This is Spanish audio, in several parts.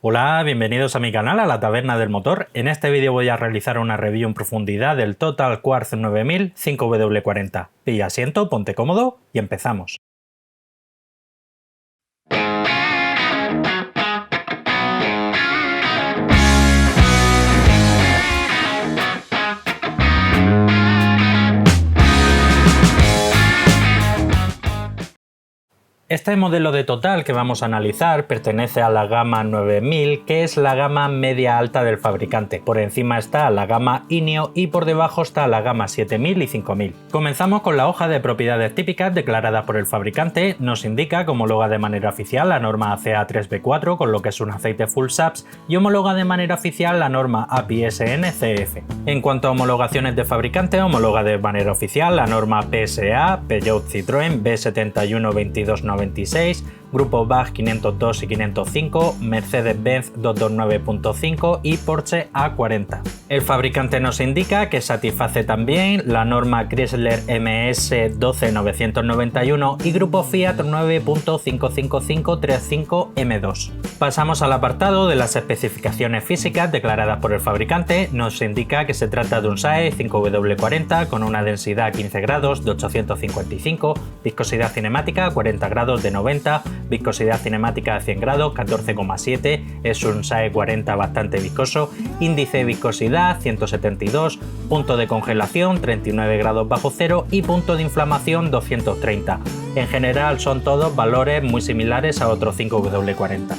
Hola, bienvenidos a mi canal, a la Taberna del Motor. En este vídeo voy a realizar una review en profundidad del Total Quartz 9000 5W40. Pilla asiento, ponte cómodo y empezamos. Este modelo de Total que vamos a analizar pertenece a la gama 9000, que es la gama media alta del fabricante. Por encima está la gama INEO y por debajo está la gama 7000 y 5000. Comenzamos con la hoja de propiedades típicas declaradas por el fabricante. Nos indica que homologa de manera oficial la norma ACA 3B4, con lo que es un aceite full SAPS, y homologa de manera oficial la norma API-SN CF. En cuanto a homologaciones de fabricante, homologa de manera oficial la norma PSA, Peugeot Citroën B71-2296, Grupo BAG 502 y 505, Mercedes-Benz 229.5 y Porsche A40. El fabricante nos indica que satisface también la norma Chrysler MS 12991 y Grupo Fiat 9.55535 M2. Pasamos al apartado de las especificaciones físicas declaradas por el fabricante. Nos indica que se trata de un SAE 5W40 con una densidad a 15 grados de 855, viscosidad cinemática 40 grados de 90, viscosidad cinemática a 100 grados 14,7, es un SAE 40 bastante viscoso, índice de viscosidad 172, punto de congelación 39 grados bajo cero y punto de inflamación 230. En general son todos valores muy similares a otros 5W40.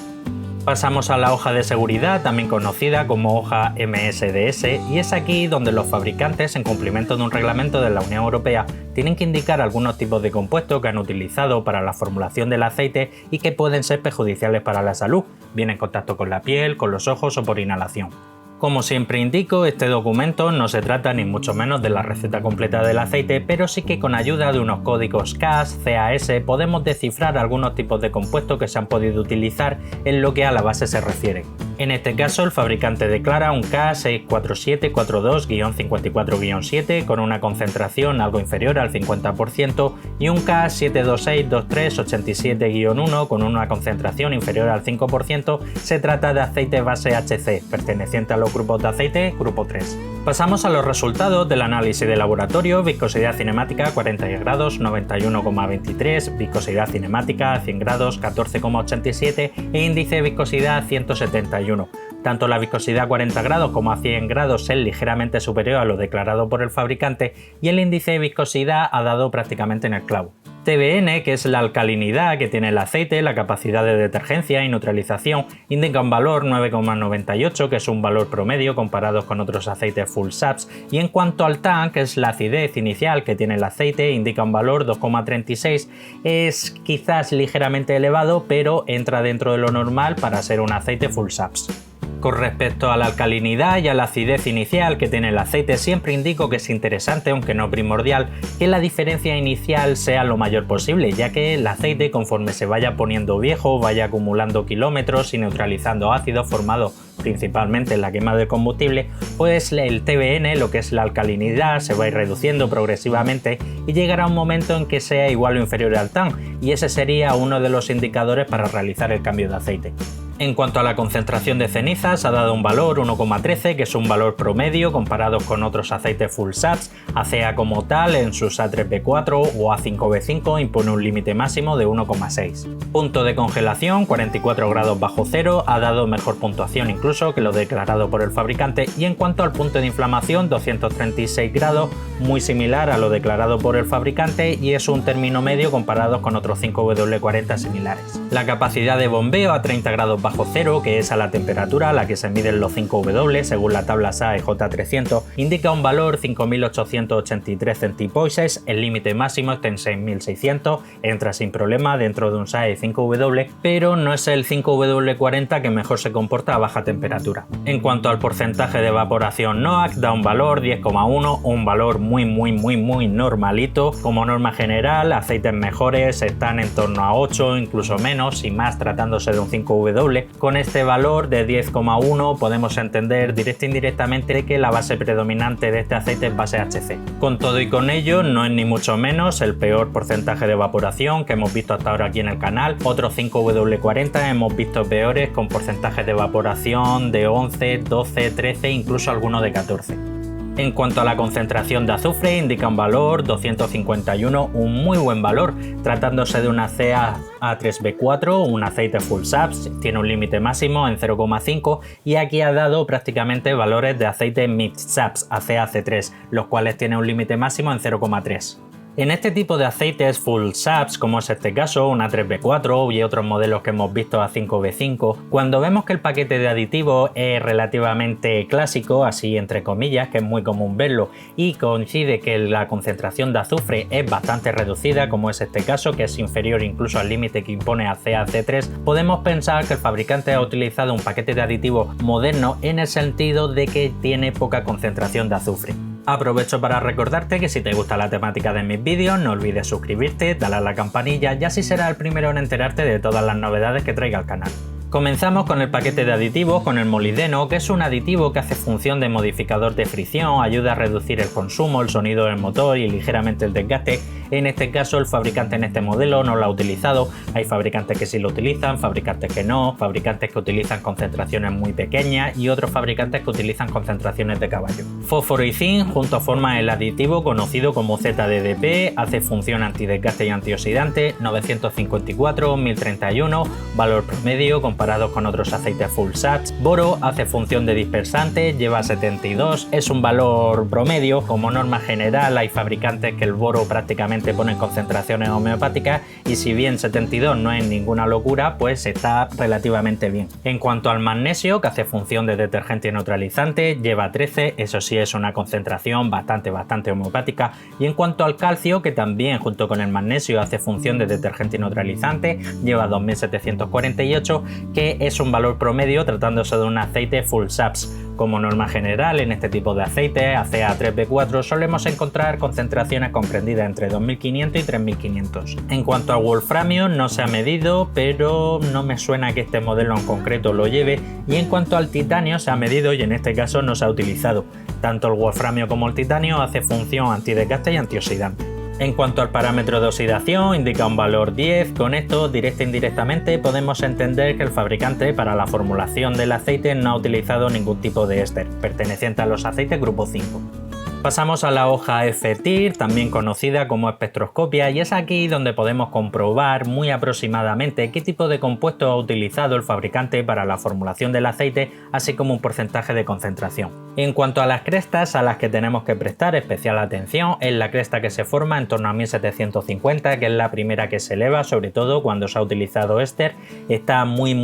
Pasamos a la hoja de seguridad, también conocida como hoja MSDS, y es aquí donde los fabricantes, en cumplimiento de un reglamento de la Unión Europea, tienen que indicar algunos tipos de compuestos que han utilizado para la formulación del aceite y que pueden ser perjudiciales para la salud, bien en contacto con la piel, con los ojos o por inhalación. Como siempre indico, este documento no se trata ni mucho menos de la receta completa del aceite, pero sí que con ayuda de unos códigos CAS, CAS, podemos descifrar algunos tipos de compuestos que se han podido utilizar en lo que a la base se refiere. En este caso, el fabricante declara un K64742-54-7 con una concentración algo inferior al 50% y un K7262387-1 con una concentración inferior al 5%. Se trata de aceite base HC, perteneciente a los grupos de aceite grupo 3. Pasamos a los resultados del análisis de laboratorio. Viscosidad cinemática 40 grados 91,23, viscosidad cinemática a 100 grados 14,87 e índice de viscosidad 171. Tanto la viscosidad a 40 grados como a 100 grados es ligeramente superior a lo declarado por el fabricante y el índice de viscosidad ha dado prácticamente en el clavo. TBN, que es la alcalinidad que tiene el aceite, la capacidad de detergencia y neutralización, indica un valor 9,98, que es un valor promedio comparado con otros aceites full SAPS, y en cuanto al TAN, que es la acidez inicial que tiene el aceite, indica un valor 2,36, es quizás ligeramente elevado, pero entra dentro de lo normal para ser un aceite full SAPS. Con respecto a la alcalinidad y a la acidez inicial que tiene el aceite, siempre indico que es interesante, aunque no primordial, que la diferencia inicial sea lo mayor posible, ya que el aceite, conforme se vaya poniendo viejo, vaya acumulando kilómetros y neutralizando ácidos formados principalmente en la quema del combustible, pues el TBN, lo que es la alcalinidad, se va a ir reduciendo progresivamente y llegará un momento en que sea igual o inferior al TAN, y ese sería uno de los indicadores para realizar el cambio de aceite. En cuanto a la concentración de cenizas, ha dado un valor 1,13, que es un valor promedio comparado con otros aceites full SAPS. ACA como tal, en sus A3B4 o A5B5, impone un límite máximo de 1,6. Punto de congelación 44 grados bajo cero, ha dado mejor puntuación incluso que lo declarado por el fabricante, y en cuanto al punto de inflamación 236 grados, muy similar a lo declarado por el fabricante y es un término medio comparado con otros 5W40 similares. La capacidad de bombeo a 30 grados bajo cero, que es a la temperatura a la que se miden los 5W según la tabla SAE J300, indica un valor 5.883 centipoises, el límite máximo está en 6.600, entra sin problema dentro de un SAE 5W, pero no es el 5W40 que mejor se comporta a baja temperatura. En cuanto al porcentaje de evaporación NOAC, da un valor 10,1, un valor muy normalito. Como norma general, aceites mejores están en torno a 8, incluso menos, y más tratándose de un 5W, doble. Con este valor de 10,1 podemos entender directa e indirectamente que la base predominante de este aceite es base HC. Con todo y con ello, no es ni mucho menos el peor porcentaje de evaporación que hemos visto hasta ahora aquí en el canal. Otros 5W40 hemos visto peores con porcentajes de evaporación de 11, 12, 13, incluso algunos de 14. En cuanto a la concentración de azufre, indica un valor 251, un muy buen valor, tratándose de una CaA3B4, un aceite full saps, tiene un límite máximo en 0,5 y aquí ha dado prácticamente valores de aceite mid saps, ACAC3, los cuales tienen un límite máximo en 0,3. En este tipo de aceites full saps, como es este caso, una 3B4 y otros modelos que hemos visto a 5B5, cuando vemos que el paquete de aditivos es relativamente clásico, así entre comillas, que es muy común verlo, y coincide que la concentración de azufre es bastante reducida, como es este caso, que es inferior incluso al límite que impone ACAC3, podemos pensar que el fabricante ha utilizado un paquete de aditivos moderno en el sentido de que tiene poca concentración de azufre. Aprovecho para recordarte que si te gusta la temática de mis vídeos no olvides suscribirte, darle a la campanilla y así serás el primero en enterarte de todas las novedades que traiga el canal. Comenzamos con el paquete de aditivos con el molibdeno, que es un aditivo que hace función de modificador de fricción, ayuda a reducir el consumo, el sonido del motor y ligeramente el desgaste. En este caso el fabricante en este modelo no lo ha utilizado, hay fabricantes que sí lo utilizan, fabricantes que no, fabricantes que utilizan concentraciones muy pequeñas y otros fabricantes que utilizan concentraciones de caballo. Fósforo y zinc juntos forman el aditivo conocido como ZDDP, hace función antidesgaste y antioxidante, 954, 1031, valor promedio comparado con otros aceites full saps. Boro hace función de dispersante, lleva 72, es un valor promedio. Como norma general hay fabricantes que el boro prácticamente ponen concentraciones homeopáticas y si bien 72 no es ninguna locura, pues está relativamente bien. En cuanto al magnesio, que hace función de detergente y neutralizante, lleva 13, eso sí es una concentración bastante homeopática. Y en cuanto al calcio, que también junto con el magnesio hace función de detergente y neutralizante, lleva 2748, que es un valor promedio tratándose de un aceite full saps. Como norma general, en este tipo de aceite, ACA3B4, solemos encontrar concentraciones comprendidas entre 2500 y 3500. En cuanto al wolframio, no se ha medido, pero no me suena que este modelo en concreto lo lleve, y en cuanto al titanio se ha medido y en este caso no se ha utilizado. Tanto el wolframio como el titanio hace función antidesgaste y antioxidante. En cuanto al parámetro de oxidación, indica un valor 10. Con esto, directa e indirectamente, podemos entender que el fabricante para la formulación del aceite no ha utilizado ningún tipo de éster, perteneciente a los aceites grupo 5. Pasamos a la hoja F-TIR, también conocida como espectroscopia, y es aquí donde podemos comprobar muy aproximadamente qué tipo de compuesto ha utilizado el fabricante para la formulación del aceite, así como un porcentaje de concentración. En cuanto a las crestas a las que tenemos que prestar especial atención, es la cresta que se forma en torno a 1750, que es la primera que se eleva, sobre todo cuando se ha utilizado éster, está muy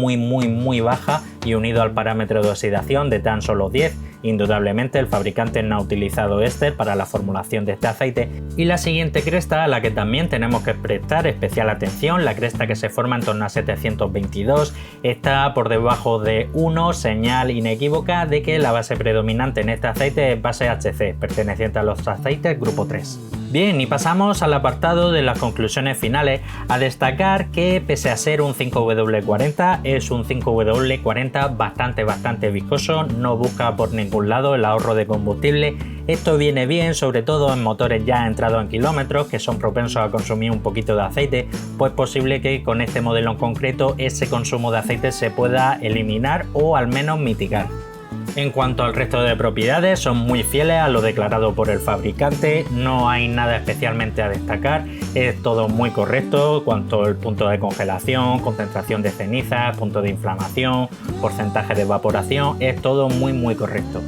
baja y unido al parámetro de oxidación de tan solo 10, indudablemente el fabricante no ha utilizado éster para la formulación de este aceite. Y la siguiente cresta a la que también tenemos que prestar especial atención, la cresta que se forma en torno a 722, está por debajo de 1, señal inequívoca de que la base predominante en este aceite es base HC, perteneciente a los aceites grupo 3. Bien, y pasamos al apartado de las conclusiones finales, a destacar que pese a ser un 5W40, es un 5W40 bastante viscoso, no busca por ningún lado el ahorro de combustible. Esto viene bien sobre todo en motores ya entrados en kilómetros que son propensos a consumir un poquito de aceite, pues es posible que con este modelo en concreto ese consumo de aceite se pueda eliminar o al menos mitigar. En cuanto al resto de propiedades, son muy fieles a lo declarado por el fabricante, no hay nada especialmente a destacar, es todo muy correcto, cuanto al punto de congelación, concentración de cenizas, punto de inflamación, porcentaje de evaporación, es todo muy correcto.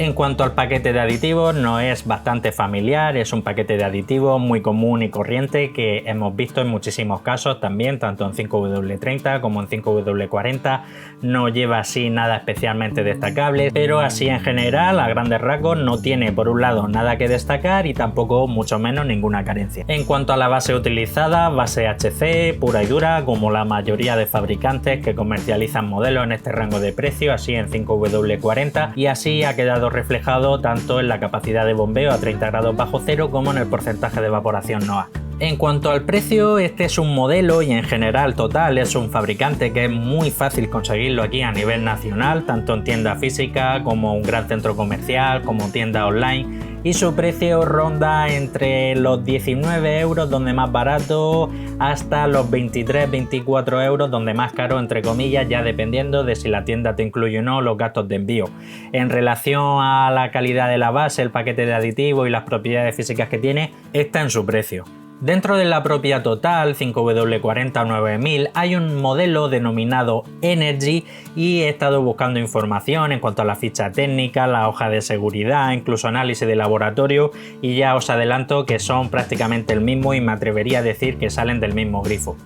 En cuanto al paquete de aditivos, nos es bastante familiar, es un paquete de aditivos muy común y corriente que hemos visto en muchísimos casos también, tanto en 5W30 como en 5W40, no lleva así nada especialmente destacable, pero así en general, a grandes rasgos, no tiene por un lado nada que destacar y tampoco mucho menos ninguna carencia. En cuanto a la base utilizada, base HC, pura y dura, como la mayoría de fabricantes que comercializan modelos en este rango de precio, así en 5W40, y así ha quedado reflejado tanto en la capacidad de bombeo a 30 grados bajo cero como en el porcentaje de evaporación NOAC. En cuanto al precio, este es un modelo y en general Total es un fabricante que es muy fácil conseguirlo aquí a nivel nacional, tanto en tienda física como un gran centro comercial, como tienda online, y su precio ronda entre los 19 euros donde más barato hasta los 23-24 euros donde más caro, entre comillas, ya dependiendo de si la tienda te incluye o no los gastos de envío. En relación a la calidad de la base, el paquete de aditivos y las propiedades físicas que tiene, está en su precio. Dentro de la propia Total 5W40 o 9000 hay un modelo denominado Energy y he estado buscando información en cuanto a la ficha técnica, la hoja de seguridad, incluso análisis de laboratorio, y ya os adelanto que son prácticamente el mismo y me atrevería a decir que salen del mismo grifo.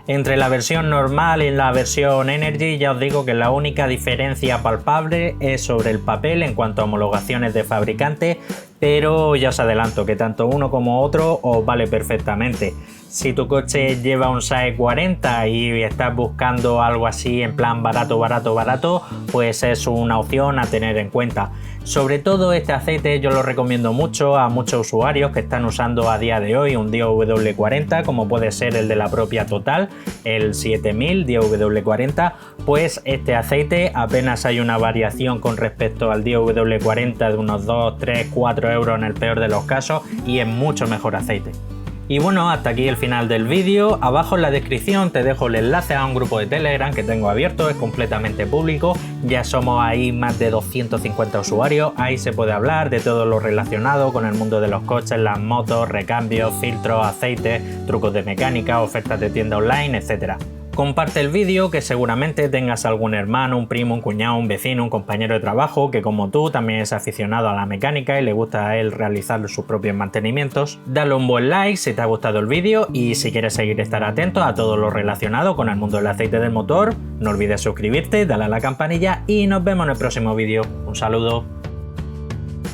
Entre la versión normal y la versión Energy ya os digo que la única diferencia palpable es sobre el papel en cuanto a homologaciones de fabricante, pero ya os adelanto que tanto uno como otro os vale perfectamente. Si tu coche lleva un SAE 40 y estás buscando algo así en plan barato, pues es una opción a tener en cuenta. Sobre todo este aceite yo lo recomiendo mucho a muchos usuarios que están usando a día de hoy un DIOW40, como puede ser el de la propia Total, el 7000 DIOW40, pues este aceite apenas hay una variación con respecto al DIOW40 de unos 2, 3, 4 euros en el peor de los casos y es mucho mejor aceite. Y bueno, hasta aquí el final del vídeo. Abajo en la descripción te dejo el enlace a un grupo de Telegram que tengo abierto, es completamente público. Ya somos ahí más de 250 usuarios. Ahí se puede hablar de todo lo relacionado con el mundo de los coches, las motos, recambios, filtros, aceites, trucos de mecánica, ofertas de tienda online, etc. Comparte el vídeo, que seguramente tengas algún hermano, un primo, un cuñado, un vecino, un compañero de trabajo que como tú también es aficionado a la mecánica y le gusta a él realizar sus propios mantenimientos. Dale un buen like si te ha gustado el vídeo y si quieres seguir estar atento a todo lo relacionado con el mundo del aceite del motor, no olvides suscribirte, dale a la campanilla y nos vemos en el próximo vídeo. Un saludo.